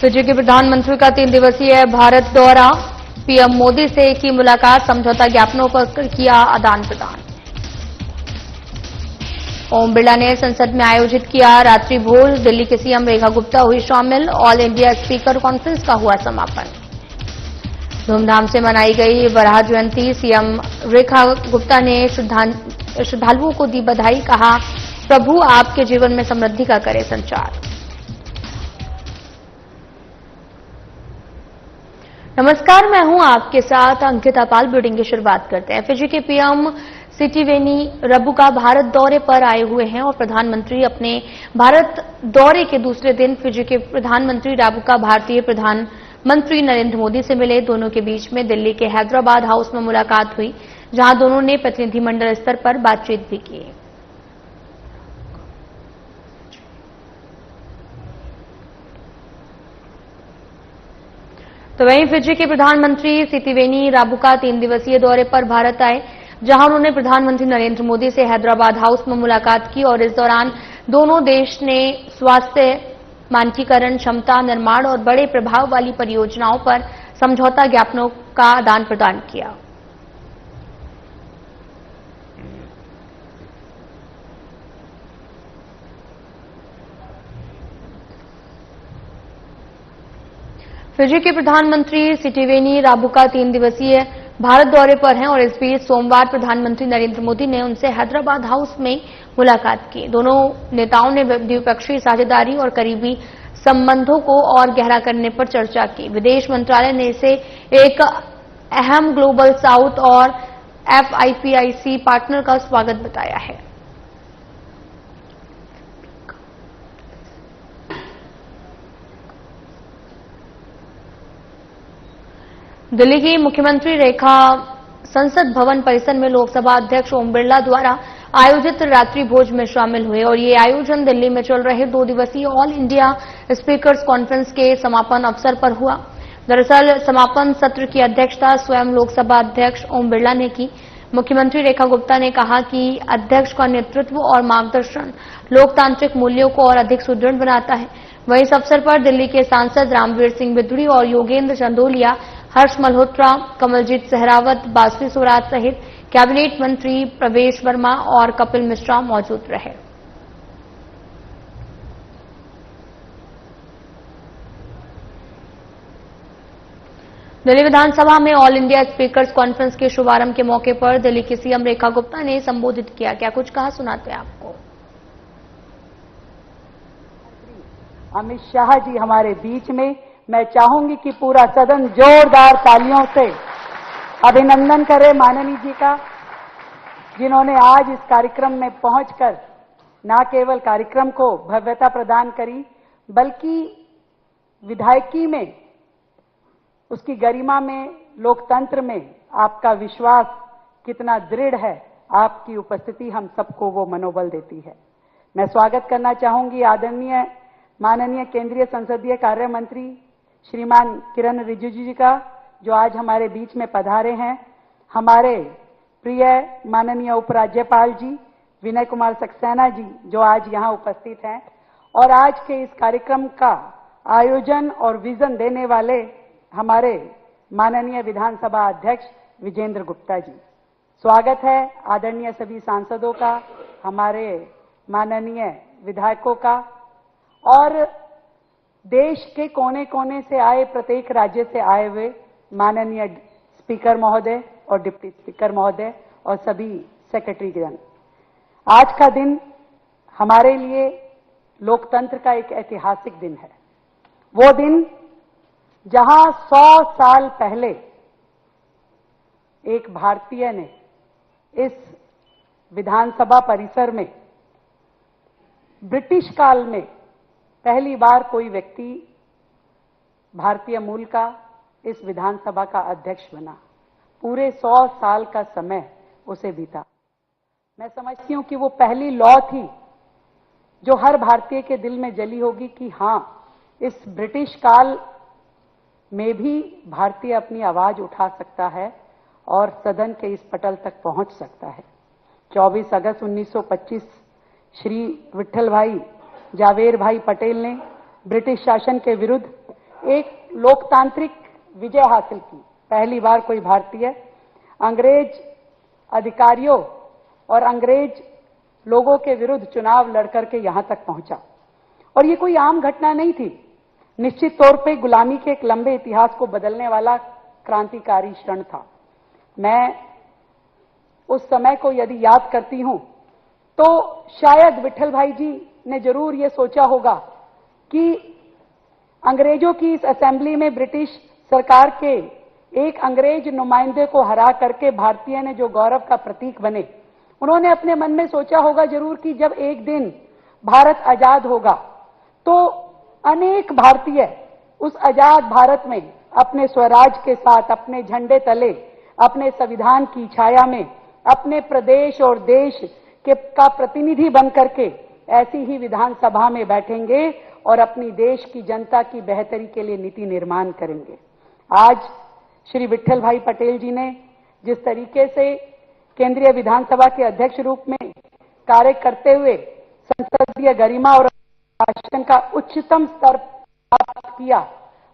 Fiji के प्रधानमंत्री का 3 दिवसीय भारत दौरा, पीएम मोदी से की मुलाकात, समझौता ज्ञापनों पर किया आदान प्रदान। ओम बिरला ने संसद में आयोजित किया रात्रि भोज, दिल्ली की सीएम रेखा गुप्ता हुई शामिल, ऑल इंडिया स्पीकर कॉन्फ्रेंस का हुआ समापन। धूमधाम से मनाई गई वराह जयंती, सीएम रेखा गुप्ता ने श्रद्धालुओं को दी बधाई, कहा प्रभु आपके जीवन में समृद्धि का करे संचार। नमस्कार, मैं हूं आपके साथ अंकिता पाल। ब्रीडिंग की शुरुआत करते हैं। फिजी के पीएम सिटिवेनी रबुका भारत दौरे पर आए हुए हैं और प्रधानमंत्री अपने भारत दौरे के दूसरे दिन फिजी के प्रधानमंत्री रबुका भारतीय प्रधानमंत्री नरेंद्र मोदी से मिले। दोनों के बीच में दिल्ली के हैदराबाद हाउस में मुलाकात हुई, जहां दोनों ने प्रतिनिधिमंडल स्तर पर बातचीत भी की। तो वहीं फिजी के प्रधानमंत्री सिटिवेनी रबुका 3 दिवसीय दौरे पर भारत आए, जहां उन्होंने प्रधानमंत्री नरेंद्र मोदी से हैदराबाद हाउस में मुलाकात की और इस दौरान दोनों देश ने स्वास्थ्य मानकीकरण, क्षमता निर्माण और बड़े प्रभाव वाली परियोजनाओं पर समझौता ज्ञापनों का आदान प्रदान किया। फिजी के प्रधानमंत्री सिटिवेनी रबुका 3 दिवसीय भारत दौरे पर हैं और इस बीच सोमवार प्रधानमंत्री नरेंद्र मोदी ने उनसे हैदराबाद हाउस में मुलाकात की। दोनों नेताओं ने द्विपक्षीय साझेदारी और करीबी संबंधों को और गहरा करने पर चर्चा की। विदेश मंत्रालय ने इसे एक अहम ग्लोबल साउथ और FIPIC पार्टनर का स्वागत बताया है। दिल्ली की मुख्यमंत्री रेखा संसद भवन परिसर में लोकसभा अध्यक्ष ओम बिरला द्वारा आयोजित रात्रि भोज में शामिल हुए और ये आयोजन दिल्ली में चल रहे 2 दिवसीय ऑल इंडिया स्पीकर्स कॉन्फ्रेंस के समापन अवसर पर हुआ। दरअसल समापन सत्र की अध्यक्षता स्वयं लोकसभा अध्यक्ष ओम बिरला ने की। मुख्यमंत्री रेखा गुप्ता ने कहा कि अध्यक्ष का नेतृत्व और मार्गदर्शन लोकतांत्रिक मूल्यों को और अधिक सुदृढ़ बनाता है। वहीं इस अवसर पर दिल्ली के सांसद रामवीर सिंह बिधुड़ी और योगेंद्र चंदोलिया, हर्ष मल्होत्रा, कमलजीत सहरावत, बासुरी स्वराज सहित कैबिनेट मंत्री प्रवेश वर्मा और कपिल मिश्रा मौजूद रहे। दिल्ली विधानसभा में ऑल इंडिया स्पीकर्स कॉन्फ्रेंस के शुभारंभ के मौके पर दिल्ली की सीएम रेखा गुप्ता ने संबोधित किया। क्या कुछ कहा, सुनाते हैं आपको। अमित शाह जी हमारे बीच में, मैं चाहूंगी कि पूरा सदन जोरदार तालियों से अभिनंदन करे माननीय जी का, जिन्होंने आज इस कार्यक्रम में पहुंचकर न केवल कार्यक्रम को भव्यता प्रदान करी, बल्कि विधायकी में, उसकी गरिमा में, लोकतंत्र में आपका विश्वास कितना दृढ़ है, आपकी उपस्थिति हम सबको वो मनोबल देती है। मैं स्वागत करना चाहूंगी आदरणीय माननीय केंद्रीय संसदीय कार्य मंत्री श्रीमान किरण रिजिजू जी का, जो आज हमारे बीच में पधारे हैं, हमारे प्रिय माननीय उपराज्यपाल जी विनय कुमार सक्सेना जी, जो आज यहां उपस्थित हैं, और आज के इस कार्यक्रम का आयोजन और विजन देने वाले हमारे माननीय विधानसभा अध्यक्ष विजेंद्र गुप्ता जी। स्वागत है आदरणीय सभी सांसदों का, हमारे माननीय विधायकों का, और देश के कोने कोने से आए, प्रत्येक राज्य से आए हुए माननीय स्पीकर महोदय और डिप्टी स्पीकर महोदय और सभी सेक्रेटरीगण। आज का दिन हमारे लिए लोकतंत्र का एक ऐतिहासिक दिन है। वो दिन जहां 100 साल पहले एक भारतीय ने इस विधानसभा परिसर में ब्रिटिश काल में पहली बार कोई व्यक्ति भारतीय मूल का इस विधानसभा का अध्यक्ष बना। पूरे 100 साल का समय उसे बीता। मैं समझती हूं कि वो पहली लॉ थी जो हर भारतीय के दिल में जली होगी कि हां, इस ब्रिटिश काल में भी भारतीय अपनी आवाज उठा सकता है और सदन के इस पटल तक पहुंच सकता है। 24 अगस्त 1925 श्री विठल भाई जावेर भाई पटेल ने ब्रिटिश शासन के विरुद्ध एक लोकतांत्रिक विजय हासिल की। पहली बार कोई भारतीय अंग्रेज अधिकारियों और अंग्रेज लोगों के विरुद्ध चुनाव लड़कर के यहां तक पहुंचा। और ये कोई आम घटना नहीं थी, निश्चित तौर पे गुलामी के एक लंबे इतिहास को बदलने वाला क्रांतिकारी क्षण था। मैं उस समय को यदि याद करती हूं तो शायद विट्ठल भाई जी ने जरूर ये सोचा होगा कि अंग्रेजों की इस असेंबली में ब्रिटिश सरकार के एक अंग्रेज नुमाइंदे को हरा करके भारतीय ने जो गौरव का प्रतीक बने, उन्होंने अपने मन में सोचा होगा जरूर कि जब एक दिन भारत आजाद होगा तो अनेक भारतीय उस आजाद भारत में अपने स्वराज के साथ, अपने झंडे तले, अपने संविधान की छाया में, अपने प्रदेश और देश का प्रतिनिधि बनकर के ऐसी ही विधानसभा में बैठेंगे और अपनी देश की जनता की बेहतरी के लिए नीति निर्माण करेंगे। आज श्री विट्ठल भाई पटेल जी ने जिस तरीके से केंद्रीय विधानसभा के अध्यक्ष रूप में कार्य करते हुए संसदीय गरिमा और शासन का उच्चतम स्तर प्राप्त किया,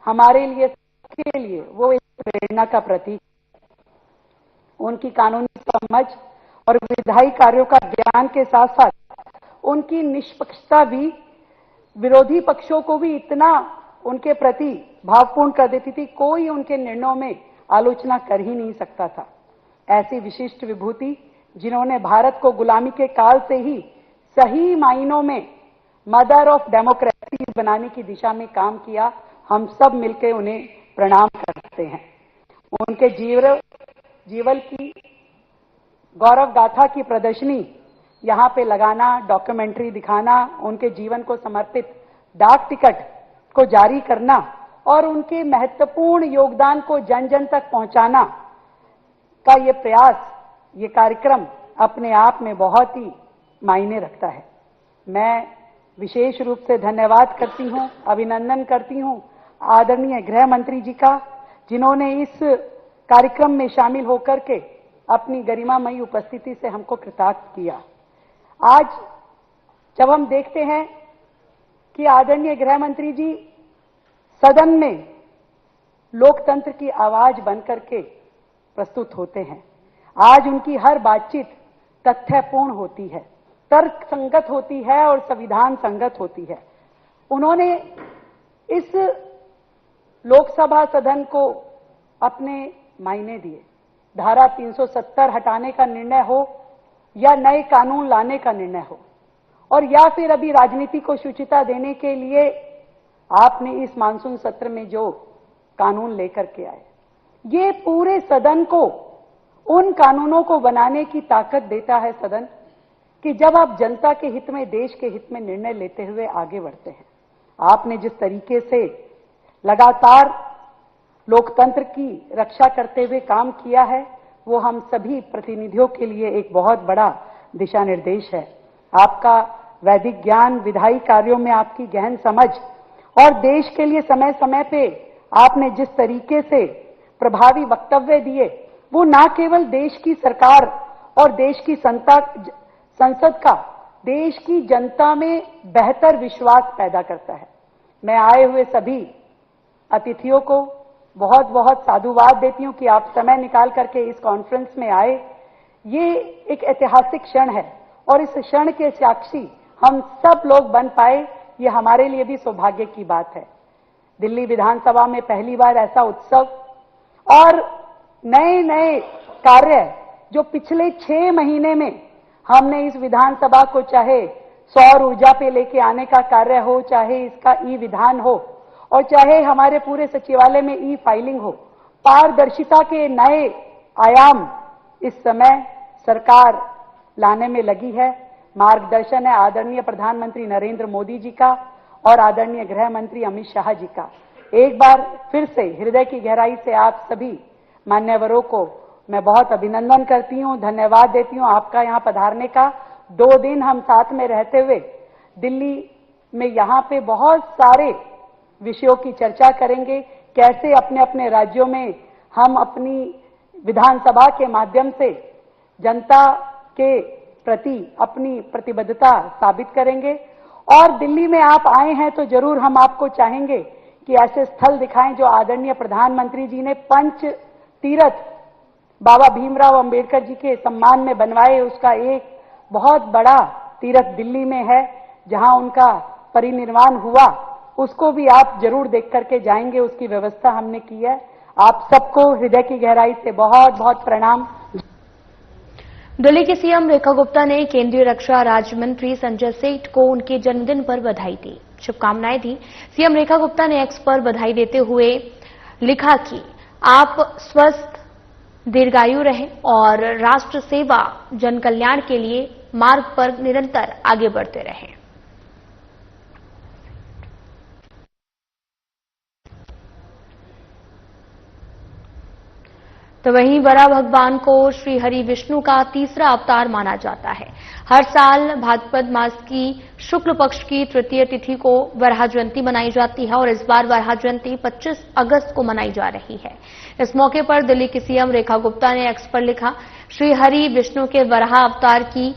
हमारे लिए सबके लिए वो एक प्रेरणा का प्रतीक। उनकी कानूनी समझ और विधायी कार्यों का ज्ञान के साथ साथ उनकी निष्पक्षता भी विरोधी पक्षों को भी इतना उनके प्रति भावपूर्ण कर देती थी, कोई उनके निर्णयों में आलोचना कर ही नहीं सकता था। ऐसी विशिष्ट विभूति जिन्होंने भारत को गुलामी के काल से ही सही मायनों में मदर ऑफ डेमोक्रेसी बनाने की दिशा में काम किया, हम सब मिलकर उन्हें प्रणाम करते हैं। उनके जीवन की गौरव गाथा की प्रदर्शनी यहां पे लगाना, डॉक्यूमेंट्री दिखाना, उनके जीवन को समर्पित डाक टिकट को जारी करना और उनके महत्वपूर्ण योगदान को जन जन तक पहुंचाना का ये प्रयास, ये कार्यक्रम अपने आप में बहुत ही मायने रखता है। मैं विशेष रूप से धन्यवाद करती हूं, अभिनंदन करती हूं आदरणीय गृह मंत्री जी का, जिन्होंने इस कार्यक्रम में शामिल होकर के अपनी गरिमामयी उपस्थिति से हमको कृतार्थ किया। आज जब हम देखते हैं कि आदरणीय गृह मंत्री जी सदन में लोकतंत्र की आवाज बनकर के प्रस्तुत होते हैं, आज उनकी हर बातचीत तथ्यपूर्ण होती है, तर्क संगत होती है और संविधान संगत होती है। उन्होंने इस लोकसभा सदन को अपने मायने दिए। धारा 370 हटाने का निर्णय हो या नए कानून लाने का निर्णय हो, और या फिर अभी राजनीति को शुचिता देने के लिए आपने इस मानसून सत्र में जो कानून लेकर के आए, ये पूरे सदन को उन कानूनों को बनाने की ताकत देता है सदन, कि जब आप जनता के हित में, देश के हित में निर्णय लेते हुए आगे बढ़ते हैं। आपने जिस तरीके से लगातार लोकतंत्र की रक्षा करते हुए काम किया है, वो हम सभी प्रतिनिधियों के लिए एक बहुत बड़ा दिशा निर्देश है। आपका वैदिक ज्ञान, विधायी कार्यों में आपकी गहन समझ और देश के लिए समय समय पे आपने जिस तरीके से प्रभावी वक्तव्य दिए, वो न केवल देश की सरकार और देश की संसद का देश की जनता में बेहतर विश्वास पैदा करता है। मैं आए हुए सभी अतिथियों को बहुत बहुत साधुवाद देती हूं कि आप समय निकाल करके इस कॉन्फ्रेंस में आए। ये एक ऐतिहासिक क्षण है और इस क्षण के साक्षी हम सब लोग बन पाए, ये हमारे लिए भी सौभाग्य की बात है। दिल्ली विधानसभा में पहली बार ऐसा उत्सव और नए नए कार्य जो पिछले 6 महीने में हमने इस विधानसभा को, चाहे सौर ऊर्जा पे लेके आने का कार्य हो, चाहे इसका ई विधान हो और चाहे हमारे पूरे सचिवालय में ई फाइलिंग हो, पारदर्शिता के नए आयाम इस समय सरकार लाने में लगी है। मार्गदर्शन है आदरणीय प्रधानमंत्री नरेंद्र मोदी जी का और आदरणीय गृह मंत्री अमित शाह जी का। एक बार फिर से हृदय की गहराई से आप सभी मान्यवरों को मैं बहुत अभिनंदन करती हूं, धन्यवाद देती हूं आपका यहां पधारने का। 2 दिन हम साथ में रहते हुए दिल्ली में यहां पे बहुत सारे विषयों की चर्चा करेंगे, कैसे अपने अपने राज्यों में हम अपनी विधानसभा के माध्यम से जनता के प्रति अपनी प्रतिबद्धता साबित करेंगे। और दिल्ली में आप आए हैं तो जरूर हम आपको चाहेंगे कि ऐसे स्थल दिखाएं जो आदरणीय प्रधानमंत्री जी ने पंच तीर्थ बाबा भीमराव अंबेडकर जी के सम्मान में बनवाए। उसका एक बहुत बड़ा तीर्थ दिल्ली में है जहां उनका परिनिर्वाण हुआ, उसको भी आप जरूर देख करके जाएंगे। उसकी व्यवस्था हमने की है। आप सबको हृदय की गहराई से बहुत बहुत प्रणाम। दिल्ली की सीएम रेखा गुप्ता ने केंद्रीय रक्षा राज्य मंत्री संजय सेठ को उनके जन्मदिन पर बधाई दी, शुभकामनाएं दी। सीएम रेखा गुप्ता ने एक्स पर बधाई देते हुए लिखा कि आप स्वस्थ दीर्घायु रहें और राष्ट्र सेवा जन कल्याण के लिए मार्ग पर निरंतर आगे बढ़ते रहें। तो वहीं वराह भगवान को श्री हरि विष्णु का तीसरा अवतार माना जाता है। हर साल भाद्रपद मास की शुक्ल पक्ष की तृतीय तिथि को वराह जयंती मनाई जाती है और इस बार वराह जयंती 25 अगस्त को मनाई जा रही है। इस मौके पर दिल्ली की सीएम रेखा गुप्ता ने एक्स पर लिखा, श्री हरि विष्णु के वराह अवतार की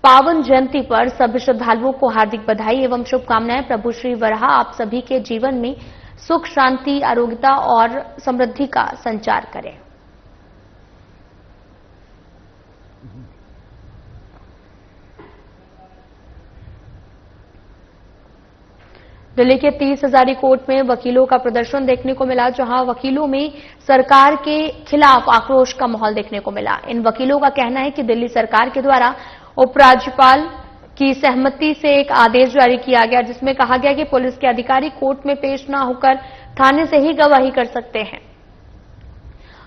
पावन जयंती पर सभी श्रद्धालुओं को हार्दिक बधाई एवं शुभकामनाएं। प्रभु श्री वराह आप सभी के जीवन में सुख, शांति, आरोग्यता और समृद्धि का संचार करें। दिल्ली के 30 हजारी कोर्ट में वकीलों का प्रदर्शन देखने को मिला, जहां वकीलों में सरकार के खिलाफ आक्रोश का माहौल देखने को मिला। इन वकीलों का कहना है कि दिल्ली सरकार के द्वारा उपराज्यपाल की सहमति से एक आदेश जारी किया गया, जिसमें कहा गया कि पुलिस के अधिकारी कोर्ट में पेश न होकर थाने से ही गवाही कर सकते हैं।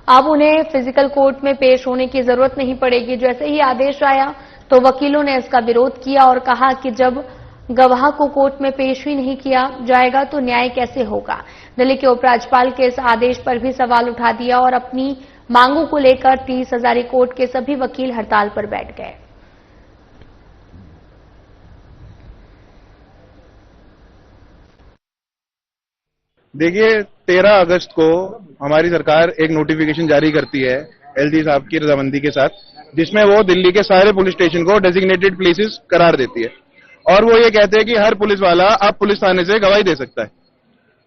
अब उन्हें फिजिकल कोर्ट में पेश होने की जरूरत नहीं पड़ेगी। जैसे ही आदेश आया तो वकीलों ने इसका विरोध किया और कहा कि जब गवाह को कोर्ट में पेश ही नहीं किया जाएगा तो न्याय कैसे होगा। दिल्ली के उपराज्यपाल के इस आदेश पर भी सवाल उठा दिया और अपनी मांगों को लेकर 30 हजारी कोर्ट के सभी वकील हड़ताल पर बैठ गए। देखिए, 13 अगस्त को हमारी सरकार एक नोटिफिकेशन जारी करती है एलजी साहब की रजामंदी के साथ, जिसमें वो दिल्ली के सारे पुलिस स्टेशन को डेजिग्नेटेड प्लेसेस करार देती है और वो ये कहते हैं कि हर पुलिस वाला अब पुलिस थाने से गवाही दे सकता है,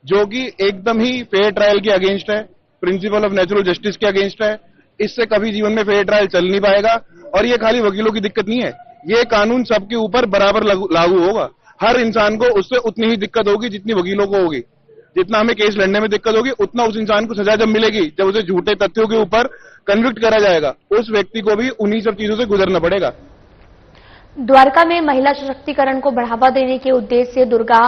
जो कि एकदम ही फेयर ट्रायल के अगेंस्ट है, प्रिंसिपल ऑफ नेचुरल जस्टिस के अगेंस्ट है। इससे कभी जीवन में फेयर ट्रायल चल नहीं पाएगा और ये खाली वकीलों की दिक्कत नहीं है, ये कानून सबके ऊपर बराबर लागू होगा। हर इंसान को उससे उतनी ही दिक्कत होगी जितनी वकीलों को होगी। जितना हमें केस लड़ने में दिक्कत होगी उतना उस इंसान को सजा जब मिलेगी, जब उसे झूठे तथ्यों के ऊपर कन्विक्ट करा जाएगा, उस व्यक्ति को भी उन्हीं सब चीजों से गुजरना पड़ेगा। द्वारका में महिला सशक्तिकरण को बढ़ावा देने के उद्देश्य से दुर्गा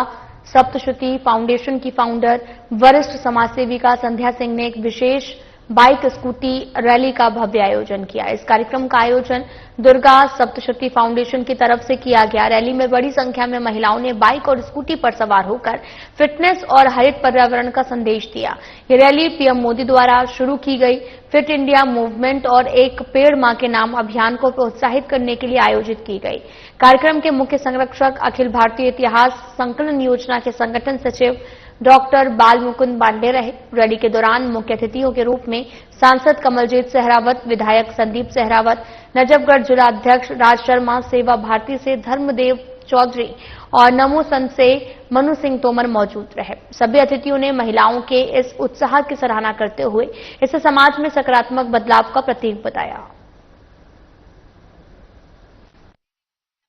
सप्तशती फाउंडेशन की फाउंडर वरिष्ठ समाजसेविका संध्या सिंह ने एक विशेष बाइक स्कूटी रैली का भव्य आयोजन किया। इस कार्यक्रम का आयोजन दुर्गा सप्तशती फाउंडेशन की तरफ से किया गया। रैली में बड़ी संख्या में महिलाओं ने बाइक और स्कूटी पर सवार होकर फिटनेस और हरित पर्यावरण का संदेश दिया। ये रैली पीएम मोदी द्वारा शुरू की गई फिट इंडिया मूवमेंट और एक पेड़ मां के नाम अभियान को प्रोत्साहित करने के लिए आयोजित की गई। कार्यक्रम के मुख्य संरक्षक अखिल भारतीय इतिहास संकलन योजना के संगठन सचिव डॉक्टर बाल मुकुंद पांडे रहे। रैली के दौरान मुख्य अतिथियों के रूप में सांसद कमलजीत सहरावत, विधायक संदीप सहरावत, नजफगढ़ जिला अध्यक्ष राज शर्मा, सेवा भारती से धर्मदेव चौधरी और नमो संत से मनु सिंह तोमर मौजूद रहे। सभी अतिथियों ने महिलाओं के इस उत्साह की सराहना करते हुए इसे समाज में सकारात्मक बदलाव का प्रतीक बताया।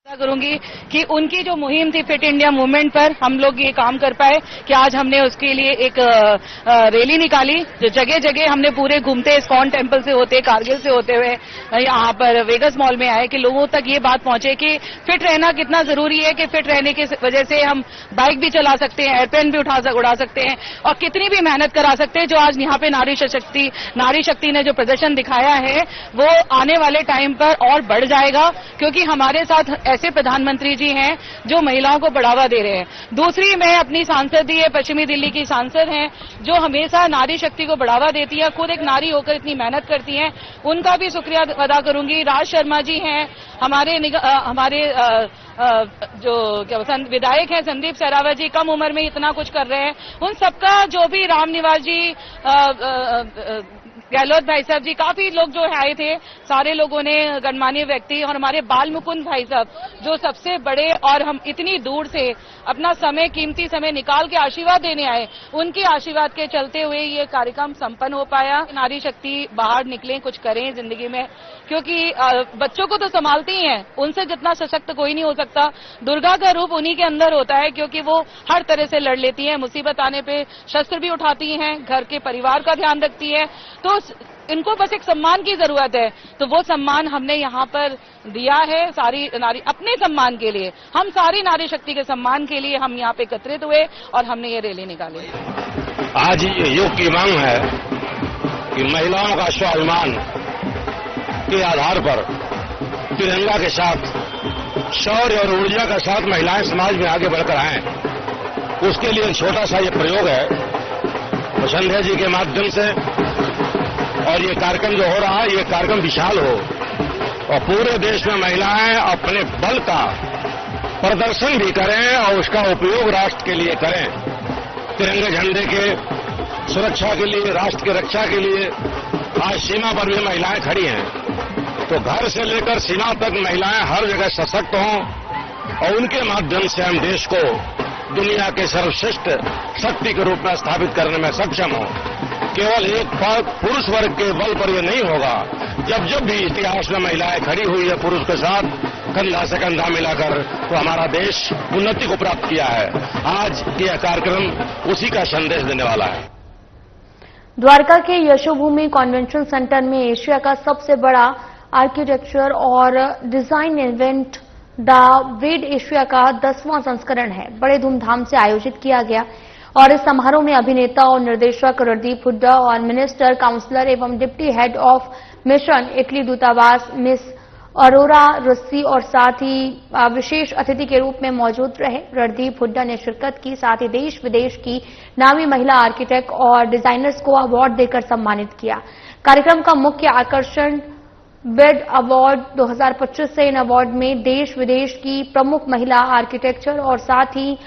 करूंगी कि उनकी जो मुहिम थी फिट इंडिया मूवमेंट पर हम लोग ये काम कर पाए कि आज हमने उसके लिए एक रैली निकाली। जो जगह जगह हमने पूरे घूमते इस्कॉन टेम्पल से होते, कारगिल से होते हुए यहाँ पर वेगस मॉल में आए कि लोगों तक ये बात पहुंचे कि फिट रहना कितना जरूरी है, कि फिट रहने की वजह से हम बाइक भी चला सकते हैं, एयरप्लेन भी उड़ा सकते हैं और कितनी भी मेहनत करा सकते हैं। जो आज यहाँ पे नारी शक्ति ने जो प्रदर्शन दिखाया है वो आने वाले टाइम पर और बढ़ जाएगा, क्योंकि हमारे साथ ऐसे प्रधानमंत्री जी हैं जो महिलाओं को बढ़ावा दे रहे हैं। दूसरी, मैं अपनी सांसद ही है, पश्चिमी दिल्ली की सांसद हैं, जो हमेशा नारी शक्ति को बढ़ावा देती है, खुद एक नारी होकर इतनी मेहनत करती हैं, उनका भी शुक्रिया अदा करूंगी। राज शर्मा जी हैं, हमारे जो विधायक हैं संदीप सहरावत जी, कम उम्र में इतना कुछ कर रहे हैं। उन सबका जो भी रामनिवास जी गहलोत भाई साहब जी, काफी लोग जो आए थे, सारे लोगों ने, गणमान्य व्यक्ति, और हमारे बाल मुकुंद भाई साहब जो सबसे बड़े और हम इतनी दूर से अपना समय, कीमती समय निकाल के आशीर्वाद देने आए, उनके आशीर्वाद के चलते हुए ये कार्यक्रम संपन्न हो पाया। नारी शक्ति बाहर निकले, कुछ करें जिंदगी में, क्योंकि बच्चों को तो संभालती ही हैं, उनसे जितना सशक्त कोई नहीं हो सकता। दुर्गा का रूप उन्हीं के अंदर होता है, क्योंकि वो हर तरह से लड़ लेती हैं, मुसीबत आने पे शस्त्र भी उठाती हैं, घर के परिवार का ध्यान रखती है। तो इनको बस एक सम्मान की जरूरत है, तो वो सम्मान हमने यहाँ पर दिया है। सारी नारी अपने सम्मान के लिए, हम सारी नारी शक्ति के सम्मान के लिए हम यहाँ पे एकत्रित हुए और हमने ये रैली निकाली। आज युग की मांग है कि महिलाओं का स्वाभिमान के आधार पर तिरंगा के साथ शौर्य और ऊर्जा के साथ महिलाएं समाज में आगे बढ़कर आएं। उसके लिए छोटा सा ये प्रयोग है संध्या जी के माध्यम से, और ये कार्यक्रम जो हो रहा है, ये कार्यक्रम विशाल हो और पूरे देश में महिलाएं अपने बल का प्रदर्शन भी करें और उसका उपयोग राष्ट्र के लिए करें। तिरंगे झंडे के सुरक्षा के लिए, राष्ट्र की रक्षा के लिए आज सीमा पर भी महिलाएं खड़ी हैं। तो घर से लेकर सीमा तक महिलाएं हर जगह सशक्त हों और उनके माध्यम से हम देश को दुनिया के सर्वश्रेष्ठ शक्ति के रूप में स्थापित करने में सक्षम हों। केवल एक पुरुष वर्ग के बल पर यह नहीं होगा। जब जब भी इतिहास में महिलाएं खड़ी हुई है पुरुष के साथ कंधा से कंधा मिलाकर, तो हमारा देश उन्नति को प्राप्त किया है। आज यह कार्यक्रम उसी का संदेश देने वाला है। द्वारका के यशोभूमि कन्वेंशन सेंटर में एशिया का सबसे बड़ा आर्किटेक्चर और डिजाइन इवेंट द वेड एशिया का 10वां संस्करण है, बड़े धूमधाम से आयोजित किया गया। और इस समारोह में अभिनेता और निर्देशक रणदीप हुड्डा और मिनिस्टर, काउंसलर एवं deputy head of mission Italy दूतावास मिस अरोरा रस्सी और साथ ही विशेष अतिथि के रूप में मौजूद रहे। रणदीप हुड्डा ने शिरकत की, साथ ही देश विदेश की नामी महिला आर्किटेक्ट और डिजाइनर्स को अवार्ड देकर सम्मानित किया। कार्यक्रम का मुख्य आकर्षण वेड अवार्ड 2025 से इन अवार्ड में देश विदेश की प्रमुख महिला आर्किटेक्चर और साथ ही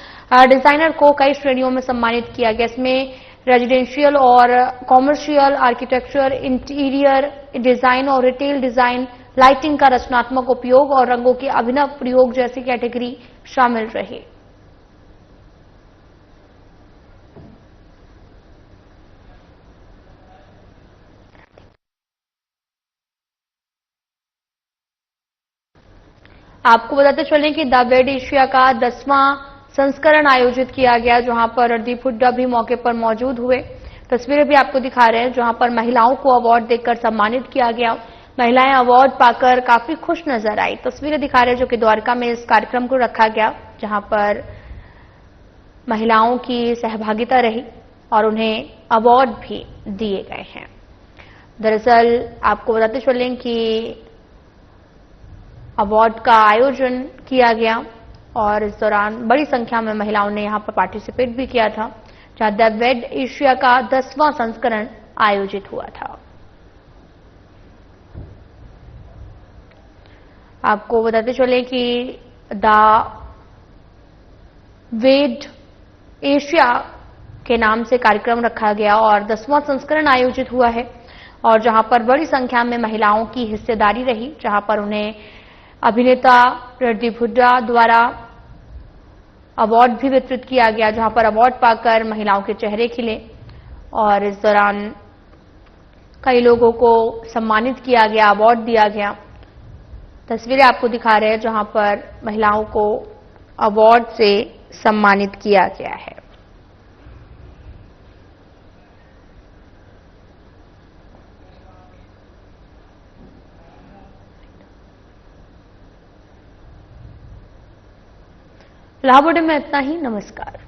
डिजाइनर को कई श्रेणियों में सम्मानित किया गया। इसमें रेजिडेंशियल और कॉमर्शियल आर्किटेक्चर, इंटीरियर डिजाइन और रिटेल डिजाइन, लाइटिंग का रचनात्मक उपयोग और रंगों के अभिनव प्रयोग जैसी कैटेगरी शामिल रहे। आपको बताते चलें कि द वेड एशिया का 10वां संस्करण आयोजित किया गया, जहां पर रणदीप हुड्डा भी मौके पर मौजूद हुए। तस्वीरें भी आपको दिखा रहे हैं, जहां पर महिलाओं को अवार्ड देकर सम्मानित किया गया। महिलाएं अवार्ड पाकर काफी खुश नजर आई। तस्वीरें दिखा रहे हैं जो कि द्वारका में इस कार्यक्रम को रखा गया, जहां पर महिलाओं की सहभागिता रही और उन्हें अवार्ड भी दिए गए हैं। दरअसल आपको बताते चलें कि अवार्ड का आयोजन किया गया और इस दौरान बड़ी संख्या में महिलाओं ने यहां पर पार्टिसिपेट भी किया था, जहां द वेड एशिया का 10वां संस्करण आयोजित हुआ था। आपको बताते चले कि द वेड एशिया के नाम से कार्यक्रम रखा गया और 10वां संस्करण आयोजित हुआ है, और जहां पर बड़ी संख्या में महिलाओं की हिस्सेदारी रही, जहां पर उन्हें अभिनेता रणदीप हुड्डा द्वारा अवार्ड भी वितरित किया गया, जहां पर अवार्ड पाकर महिलाओं के चेहरे खिले और इस दौरान कई लोगों को सम्मानित किया गया, अवार्ड दिया गया। तस्वीरें आपको दिखा रहे हैं जहां पर महिलाओं को अवार्ड से सम्मानित किया गया है। लाभ में इतना ही। नमस्कार।